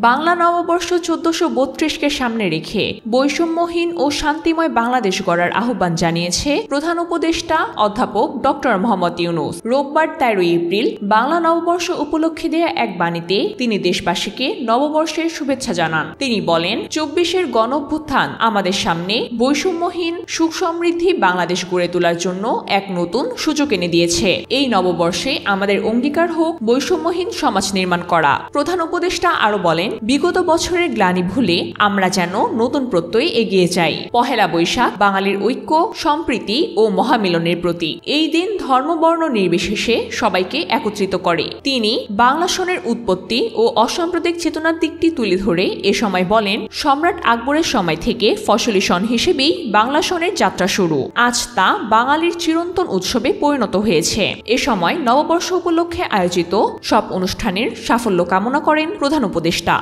বাংলা নববর্ষ 1432কে সামনে রেখে বৈষম্যহীন ও শান্তিময় বাংলাদেশ গড়ার আহ্বান জানিয়েছে প্রধান উপদেষ্টা অধ্যাপক ডক্টর মোহাম্মদ ইউনূস। রোববার 13 এপ্রিল বাংলা নববর্ষ উপলক্ষে দেয়া এক বাণীতে তিনি দেশবাসীকে নববর্ষের শুভেচ্ছা জানান। তিনি বলেন, 24-এর গণঅভ্যুত্থান আমাদের সামনে বৈষম্যহীন সুখ সমৃদ্ধি বাংলাদেশ গড়ে তোলার জন্য এক নতুন সুযোগ এনে দিয়েছে। এই নববর্ষে আমাদের অঙ্গীকার হোক বৈষম্যহীন সমাজ নির্মাণ করা। প্রধান উপদেষ্টা আরো বলেন, বিগত বছরের গ্লানি ভুলে আমরা যেন নতুন প্রত্যয়ে এগিয়ে যাই। পহেলা বৈশাখ বাঙালির ঐক্য, সম্প্রীতি ও মহামিলনের প্রতীক। এই দিন ধর্ম বর্ণ নির্বিশেষে সবাইকে একত্রিত করে। তিনি বাংলা সনের উৎপত্তি ও অসাম্প্রদায়িক চেতনার দিকটি তুলে ধরে এ সময় বলেন, সম্রাট আকবরের সময় থেকে ফসলি সন হিসেবেই বাংলা সনের যাত্রা শুরু। আজ তা বাঙালির চিরন্তন উৎসবে পরিণত হয়েছে। এ সময় নববর্ষ উপলক্ষে আয়োজিত সব অনুষ্ঠানের সাফল্য কামনা করেন প্রধান উপদেষ্টা।